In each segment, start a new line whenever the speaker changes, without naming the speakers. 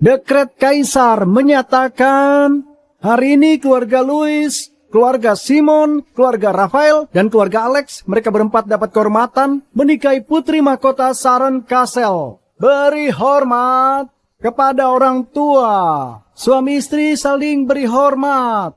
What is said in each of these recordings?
Dekret Kaisar menyatakan hari ini keluarga Louis, keluarga Simon, keluarga Rafael, dan keluarga Alex, mereka berempat dapat kehormatan menikahi putri mahkota Sharon Castle. Beri hormat kepada orang tua. Suami istri saling beri hormat.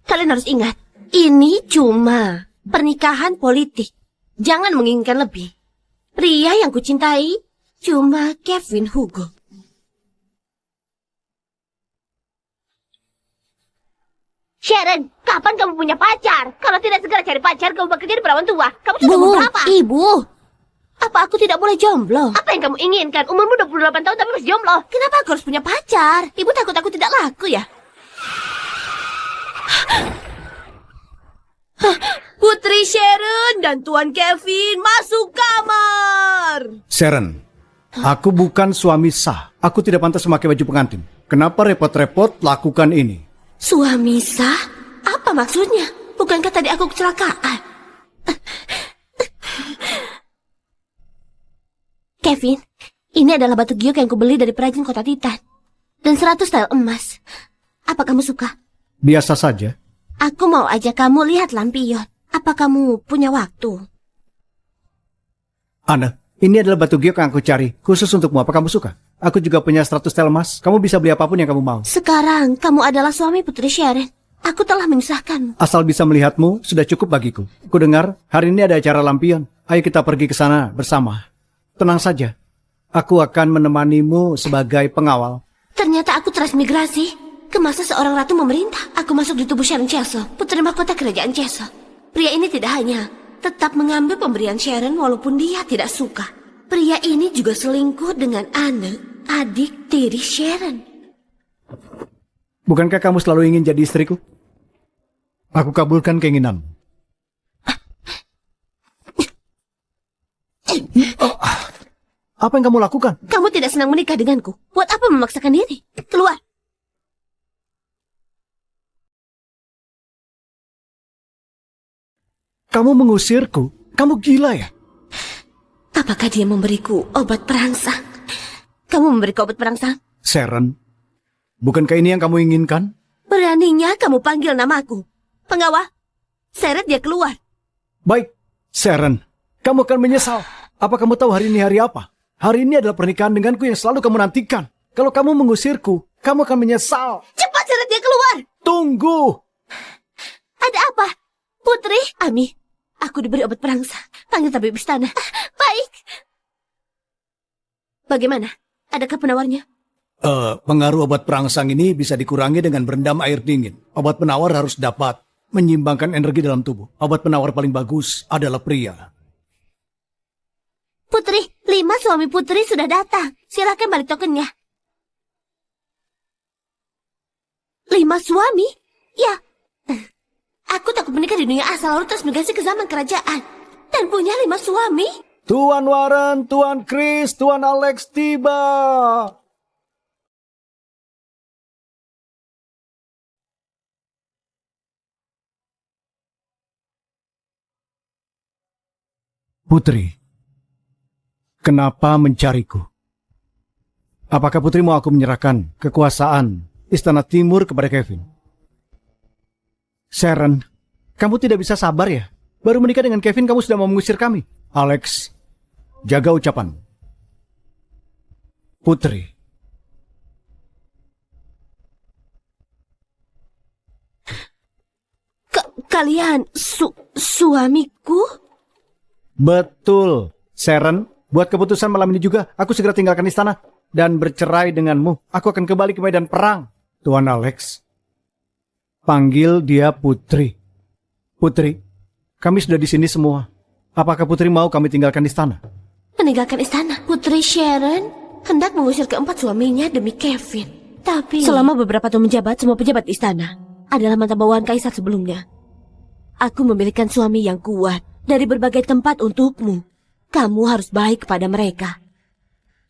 Kalian harus ingat, ini cuma pernikahan politik. Jangan menginginkan lebih. Pria yang kucintai cuma Kevin Hugo. Sharon, kapan kamu punya pacar? Kalau tidak segera cari pacar, kamu bakal jadi perawan tua. Kamu sudah umur berapa? Ibu, apa aku tidak boleh jomblo? Apa yang kamu inginkan? Umurmu 28 tahun tapi masih jomblo. Kenapa aku harus punya pacar? Ibu takut aku tidak laku ya? Putri Sharon dan Tuan Kevin masuk kamar.
Sharon, aku bukan suami sah. Aku tidak pantas memakai baju pengantin. Kenapa repot-repot lakukan ini?
Suami sah? Apa maksudnya? Bukankah tadi aku kecelakaan? Kevin, ini adalah batu giok yang kubeli dari perajin kota Titan. Dan 100 stel emas. Apa kamu suka?
Biasa saja.
Aku mau ajak kamu lihat lampion. Apa kamu punya waktu?
Anna, ini adalah batu giok yang aku cari. Khusus untukmu, apa kamu suka? Aku juga punya 100 stel emas. Kamu bisa beli apapun yang kamu mau.
Sekarang kamu adalah suami Putri Sharon. Aku telah menyusahkanmu.
Asal bisa melihatmu, sudah cukup bagiku. Ku dengar, hari ini ada acara lampion. Ayo kita pergi ke sana bersama. Tenang saja. Aku akan menemanimu sebagai pengawal.
Ternyata aku transmigrasi. Kemasa seorang ratu memerintah. Aku masuk di tubuh Sharon Castle, putri mahkota kerajaan Castle. Pria ini tidak hanya tetap mengambil pemberian Sharon walaupun dia tidak suka. Pria ini juga selingkuh dengan Anne, adik tiri Sharon.
Bukankah kamu selalu ingin jadi istriku? Aku kabulkan keinginanmu. Apa yang kamu lakukan?
Kamu tidak senang menikah denganku. Buat apa memaksakan diri? Keluar.
Kamu mengusirku? Kamu gila ya?
Apakah dia memberiku obat perangsang? Kamu memberiku obat perangsang?
Sharon, bukankah ini yang kamu inginkan?
Beraninya kamu panggil namaku. Pengawal, seret dia keluar.
Baik, Sharon, kamu akan menyesal. Apa kamu tahu hari ini hari apa? Hari ini adalah pernikahan denganku yang selalu kamu nantikan. Kalau kamu mengusirku, kamu akan menyesal.
Cepat seret dia keluar.
Tunggu.
Ada apa? Putri, Ami, aku diberi obat perangsang. Panggil tabib istana. Baik. Bagaimana? Adakah penawarnya?
Pengaruh obat perangsang ini bisa dikurangi dengan berendam air dingin. Obat penawar harus dapat menyimbangkan energi dalam tubuh. Obat penawar paling bagus adalah pria.
Putri, 5 suami Putri sudah datang. Silakan balik tokennya. 5 suami? Ya. Aku takut menikah di dunia asal lalu transmigrasi ke zaman kerajaan. Dan punya 5 suami.
Tuan Warren, Tuan Chris, Tuan Alex tiba. Putri, kenapa mencariku? Apakah putri mau aku menyerahkan kekuasaan Istana Timur kepada Kevin? Sharon, kamu tidak bisa sabar ya? Baru menikah dengan Kevin kamu sudah mau mengusir kami. Alex, jaga ucapan. Putri.
Kalian suamiku?
Betul, Sharon. Buat keputusan malam ini juga, aku segera tinggalkan istana dan bercerai denganmu. Aku akan kembali ke medan perang. Tuan Alex, panggil dia Putri. Putri, kami sudah di sini semua. Apakah Putri mau kami tinggalkan istana?
Meninggalkan istana? Putri Sharon hendak mengusir keempat suaminya demi Kevin. Tapi selama beberapa tahun menjabat, semua pejabat istana adalah mantan bawahan kaisar sebelumnya. Aku memilihkan suami yang kuat dari berbagai tempat untukmu. Kamu harus baik kepada mereka.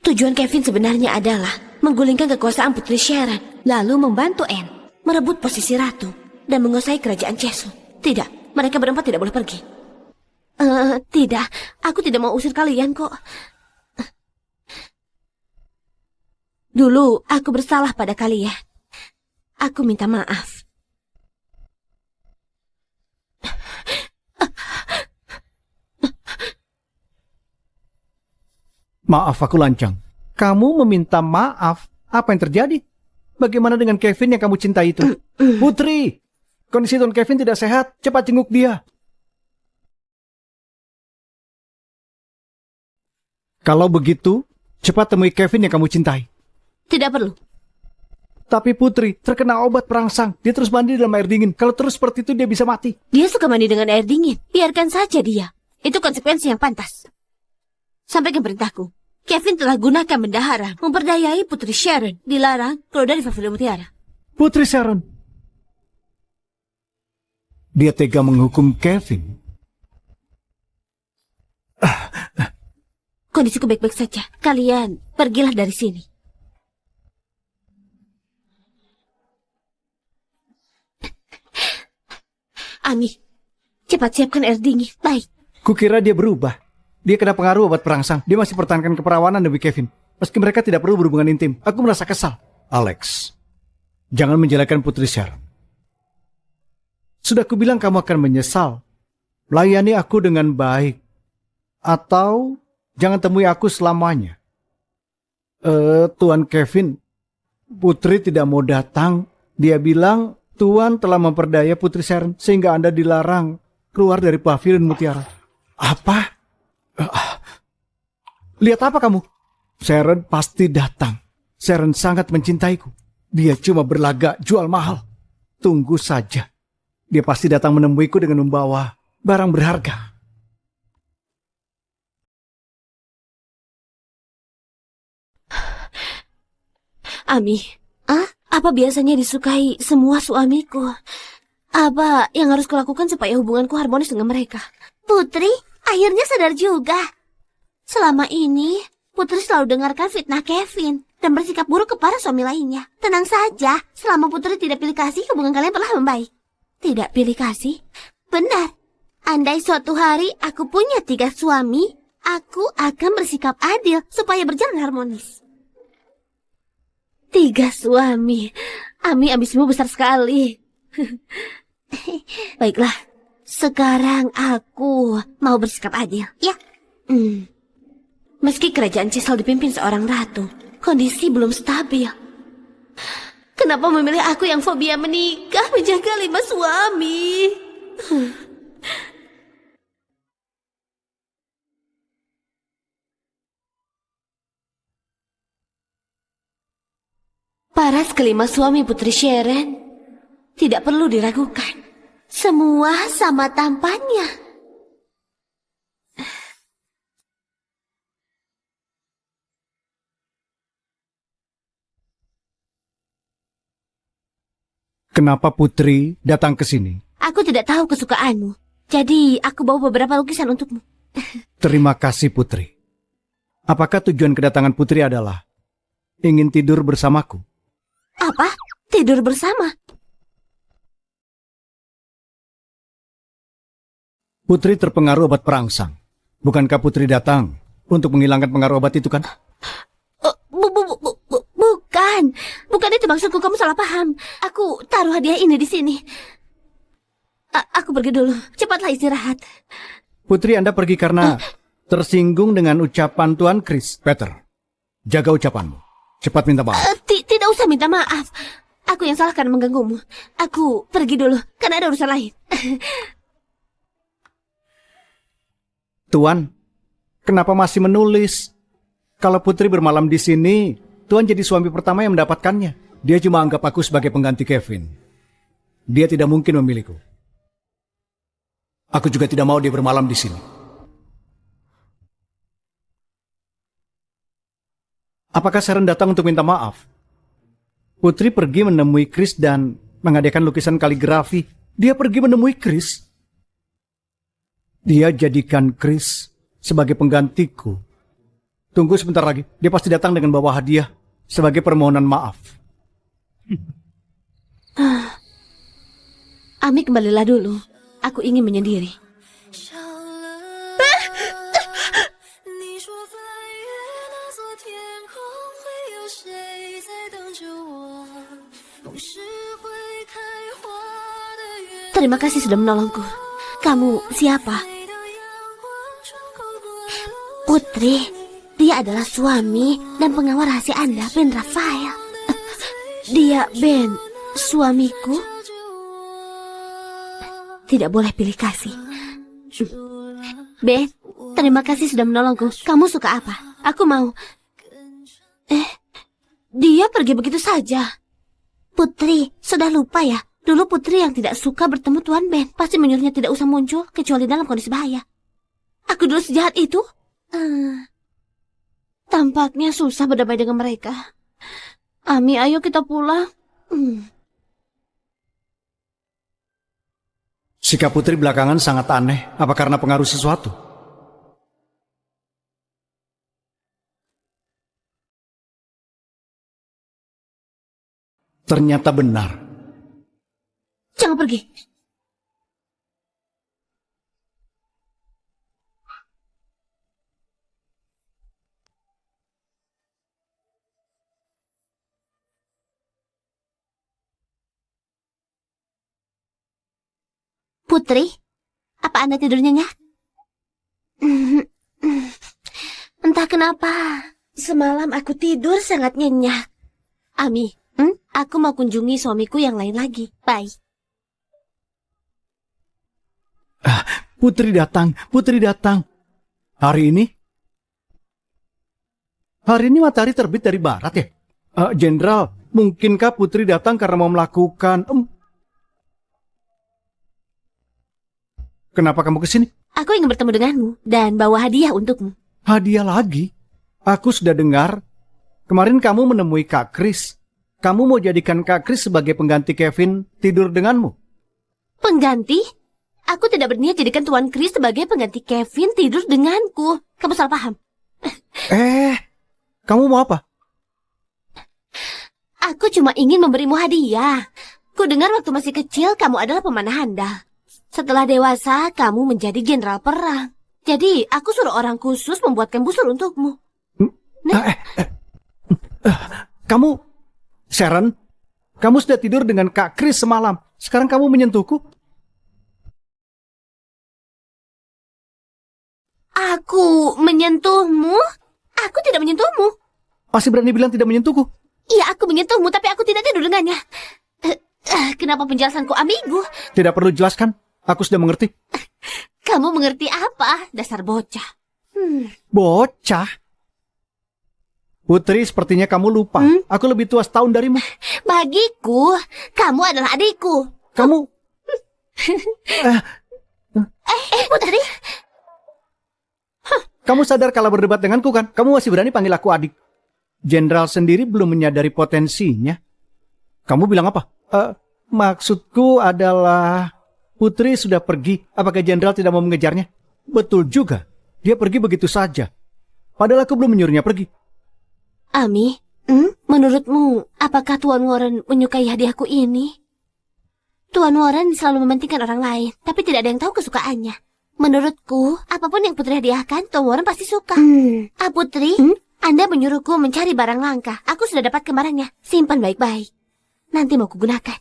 Tujuan Kevin sebenarnya adalah menggulingkan kekuasaan Putri Sharon, lalu membantu Anne merebut posisi ratu dan menguasai kerajaan Castle. Tidak, mereka berempat tidak boleh pergi. Tidak, aku tidak mau usir kalian kok. Dulu aku bersalah pada kalian. Aku minta maaf.
Maaf, aku lancang. Kamu meminta maaf. Apa yang terjadi? Bagaimana dengan Kevin yang kamu cintai itu? Putri, kondisi Tuan Kevin tidak sehat. Cepat jenguk dia. Kalau begitu, cepat temui Kevin yang kamu cintai.
Tidak perlu.
Tapi Putri terkena obat perangsang. Dia terus mandi dalam air dingin. Kalau terus seperti itu dia bisa mati.
Dia suka mandi dengan air dingin. Biarkan saja dia. Itu konsekuensi yang pantas. Sampaikan perintahku. Kevin telah gunakan bendahara memperdayai Putri Sharon. Dilarang keluar dari Pavilion Mutiara.
Putri Sharon. Dia tega menghukum Kevin.
Kondisiku baik-baik saja. Kalian pergilah dari sini. Ami, cepat siapkan air dingin. Baik.
Kukira dia berubah. Dia kena pengaruh obat perangsang. Dia masih pertahankan keperawanan demi Kevin. Meski mereka tidak perlu berhubungan intim. Aku merasa kesal. Alex, jangan menjelekkan Putri Sharon. Sudah kubilang kamu akan menyesal. Layani aku dengan baik. Atau jangan temui aku selamanya. Tuan Kevin, Putri tidak mau datang. Dia bilang Tuan telah memperdaya Putri Sharon sehingga Anda dilarang keluar dari Pavilion Mutiara. Apa? Lihat apa kamu? Sharon pasti datang. Sharon sangat mencintaiku. Dia cuma berlagak jual mahal. Tunggu saja. Dia pasti datang menemuiku dengan membawa barang berharga.
Ami, apa biasanya disukai semua suamiku? Apa yang harus kulakukan supaya hubunganku harmonis dengan mereka? Putri, akhirnya sadar juga. Selama ini, Putri selalu dengarkan fitnah Kevin dan bersikap buruk kepada suami lainnya. Tenang saja, selama Putri tidak pilih kasih, hubungan kalian telah membaik. Tidak pilih kasih? Benar. Andai suatu hari aku punya 3 suami, aku akan bersikap adil supaya berjalan harmonis. 3 suami. Ami, ambisimu besar sekali. Baiklah, sekarang aku mau bersikap adil, ya. Meski kerajaan Cisel dipimpin seorang ratu, kondisi belum stabil. Kenapa memilih aku yang fobia menikah menjaga 5 suami? Paras kelima suami Putri Sharon tidak perlu diragukan. Semua sama tampannya.
Kenapa Putri datang ke sini?
Aku tidak tahu kesukaanmu. Jadi aku bawa beberapa lukisan untukmu.
Terima kasih Putri. Apakah tujuan kedatangan Putri adalah ingin tidur bersamaku?
Apa? Tidur bersama?
Putri terpengaruh obat perangsang. Bukankah Putri datang untuk menghilangkan pengaruh obat itu kan?
Bukan. Bukan itu maksudku, kamu salah paham. Aku taruh hadiah ini di sini. Aku pergi dulu. Cepatlah istirahat.
Putri, Anda pergi karena tersinggung dengan ucapan Tuan Chris. Peter, jaga ucapanmu. Cepat minta maaf.
Tidak usah minta maaf. Aku yang salah karena mengganggumu. Aku pergi dulu karena ada urusan lain.
Tuan, kenapa masih menulis? Kalau Putri bermalam di sini, Tuan jadi suami pertama yang mendapatkannya. Dia cuma anggap aku sebagai pengganti Kevin. Dia tidak mungkin memilihku. Aku juga tidak mau dia bermalam di sini. Apakah Sharon datang untuk minta maaf? Putri pergi menemui Chris dan mengadakan lukisan kaligrafi. Dia pergi menemui Chris. Dia jadikan Chris sebagai penggantiku. Tunggu sebentar lagi. Dia pasti datang dengan bawa hadiah sebagai permohonan maaf.
Ami, kembalilah dulu. Aku ingin menyendiri. Terima kasih sudah menolongku. Kamu siapa? Putri. Dia adalah suami dan pengawal rahasia Anda, Ben Rafael. Dia Ben, suamiku. Tidak boleh pilih kasih. Ben, terima kasih sudah menolongku. Kamu suka apa? Aku mau. Dia pergi begitu saja. Putri, sudah lupa ya? Dulu Putri yang tidak suka bertemu Tuan Ben pasti menyuruhnya tidak usah muncul kecuali dalam kondisi bahaya. Aku dulu sejahat itu? Tampaknya susah berdamai dengan mereka. Ami, ayo kita pulang.
Sikap Putri belakangan sangat aneh. Apa karena pengaruh sesuatu? Ternyata benar.
Jangan pergi. Putri, apa Anda tidur nyenyak? Entah kenapa, semalam aku tidur sangat nyenyak. Ami, aku mau kunjungi suamiku yang lain lagi. Bye.
Putri datang, Putri datang. Hari ini? Hari ini matahari terbit dari barat ya? Jenderal, mungkinkah Putri datang karena mau melakukan... Kenapa kamu kesini?
Aku ingin bertemu denganmu dan bawa hadiah untukmu.
Hadiah lagi? Aku sudah dengar. Kemarin kamu menemui Kak Chris. Kamu mau jadikan Kak Chris sebagai pengganti Kevin tidur denganmu?
Pengganti? Aku tidak berniat jadikan Tuan Chris sebagai pengganti Kevin tidur denganku. Kamu salah paham.
Kamu mau apa?
Aku cuma ingin memberimu hadiah. Ku dengar waktu masih kecil kamu adalah pemanah handal. Setelah dewasa, kamu menjadi jenderal perang. Jadi, aku suruh orang khusus membuatkan busur untukmu.
Kamu, Sharon, kamu sudah tidur dengan Kak Chris semalam. Sekarang kamu menyentuhku?
Aku menyentuhmu? Aku tidak menyentuhmu.
Masih berani bilang tidak menyentuhku?
Iya, aku menyentuhmu, tapi aku tidak tidur dengannya. Kenapa penjelasanku ambigu?
Tidak perlu jelaskan. Aku sudah mengerti.
Kamu mengerti apa, dasar bocah?
Bocah? Putri, sepertinya kamu lupa. Aku lebih tua setahun darimu.
Bagiku, kamu adalah adikku.
Kamu...
Putri.
Kamu sadar kalau berdebat denganku kan? Kamu masih berani panggil aku adik. Jenderal sendiri belum menyadari potensinya. Kamu bilang apa? Maksudku adalah... Putri sudah pergi. Apakah Jenderal tidak mau mengejarnya? Betul juga. Dia pergi begitu saja. Padahal aku belum menyuruhnya pergi.
Ami, menurutmu, apakah Tuan Warren menyukai hadiahku ini? Tuan Warren selalu mementingkan orang lain, tapi tidak ada yang tahu kesukaannya. Menurutku, apapun yang Putri hadiahkan, Tuan Warren pasti suka. Putri, Anda menyuruhku mencari barang langka. Aku sudah dapat kembarannya. Simpan baik-baik. Nanti mau kugunakan.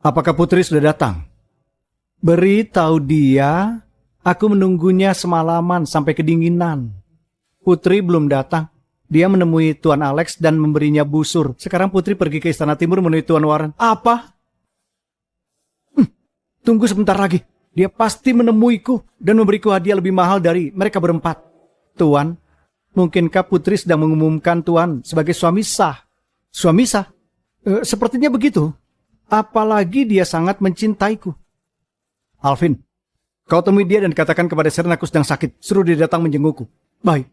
Apakah Putri sudah datang? Beritahu dia, aku menunggunya semalaman sampai kedinginan. Putri belum datang. Dia menemui Tuan Alex dan memberinya busur. Sekarang Putri pergi ke Istana Timur menemui Tuan Warren. Apa? Tunggu sebentar lagi. Dia pasti menemuiku dan memberiku hadiah lebih mahal dari mereka berempat. Tuan, mungkinkah Putri sedang mengumumkan Tuan sebagai suami sah? Suami sah? Sepertinya begitu. Apalagi dia sangat mencintaiku. Alvin, kau temui dia dan katakan kepada Sharon aku sedang sakit. Suruh dia datang menjengukku. Baik.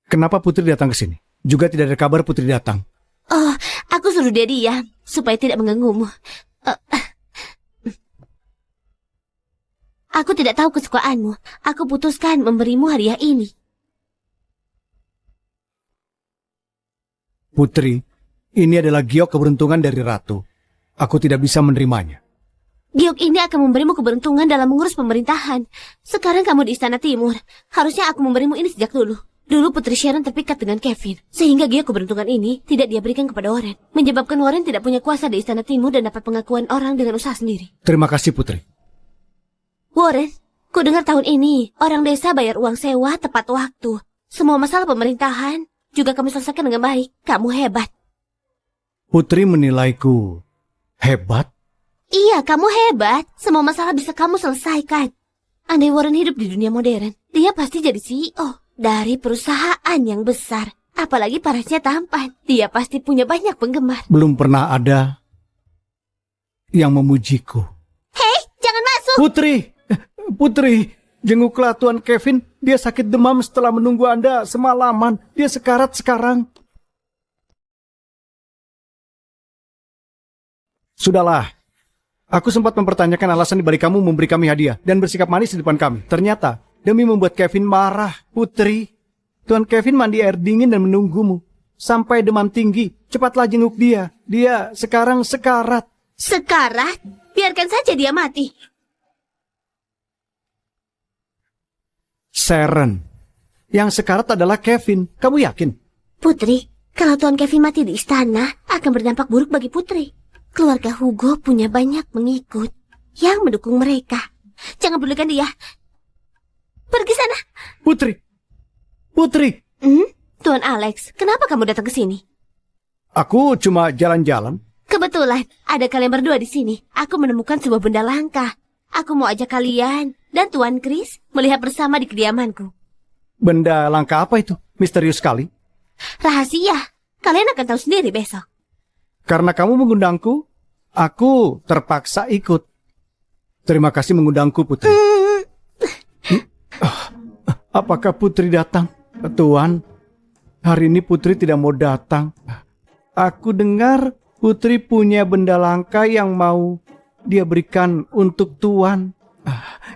Kenapa Putri datang ke sini? Juga tidak ada kabar Putri datang.
Oh, aku suruh dia diam supaya tidak mengganggumu. Aku tidak tahu kesukaanmu. Aku putuskan memberimu hadiah ini.
Putri, ini adalah giok keberuntungan dari Ratu. Aku tidak bisa menerimanya.
Giok ini akan memberimu keberuntungan dalam mengurus pemerintahan. Sekarang kamu di Istana Timur. Harusnya aku memberimu ini sejak dulu. Dulu Putri Sharon terpikat dengan Kevin. Sehingga giok keberuntungan ini tidak dia berikan kepada Warren. Menyebabkan Warren tidak punya kuasa di Istana Timur dan dapat pengakuan orang dengan usaha sendiri.
Terima kasih, Putri.
Warren, ku dengar tahun ini orang desa bayar uang sewa tepat waktu. Semua masalah pemerintahan juga kamu selesaikan dengan baik. Kamu hebat.
Putri menilaiku hebat?
Iya, kamu hebat. Semua masalah bisa kamu selesaikan. Andai Warren hidup di dunia modern, dia pasti jadi CEO dari perusahaan yang besar. Apalagi parasnya tampan. Dia pasti punya banyak penggemar.
Belum pernah ada yang memujiku.
Hei, jangan masuk!
Putri, jenguklah Tuan Kevin. Dia sakit demam setelah menunggu Anda semalaman. Dia sekarat sekarang. Sudahlah. Aku sempat mempertanyakan alasan dibalik kamu memberi kami hadiah dan bersikap manis di depan kami. Ternyata, demi membuat Kevin marah, Putri. Tuan Kevin mandi air dingin dan menunggumu. Sampai demam tinggi. Cepatlah jenguk dia. Dia sekarang sekarat.
Sekarat? Biarkan saja dia mati.
Sharon. Yang sekarat adalah Kevin. Kamu yakin?
Putri, kalau Tuan Kevin mati di istana, akan berdampak buruk bagi Putri. Keluarga Hugo punya banyak pengikut yang mendukung mereka. Jangan pedulikan dia. Pergi sana.
Putri.
Tuan Alex, kenapa kamu datang ke sini?
Aku cuma jalan-jalan.
Kebetulan, ada kalian berdua di sini. Aku menemukan sebuah benda langka. Aku mau ajak kalian dan Tuan Chris melihat bersama di kediamanku.
Benda langka apa itu? Misterius sekali.
Rahasia. Kalian akan tahu sendiri besok.
Karena kamu mengundangku, aku terpaksa ikut. Terima kasih mengundangku, Putri. Apakah Putri datang? Tuan, hari ini Putri tidak mau datang. Aku dengar Putri punya benda langka yang mau dia berikan untuk Tuan.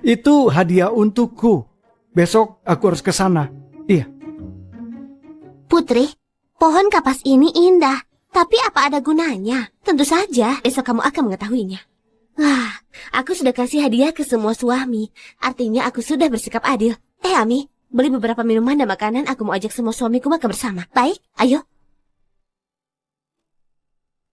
Itu hadiah untukku. Besok aku harus ke sana. Iya.
Putri, pohon kapas ini indah. Tapi apa ada gunanya? Tentu saja, besok kamu akan mengetahuinya. Wah, aku sudah kasih hadiah ke semua suami. Artinya aku sudah bersikap adil. Ami, beli beberapa minuman dan makanan. Aku mau ajak semua suamiku makan bersama. Baik, ayo.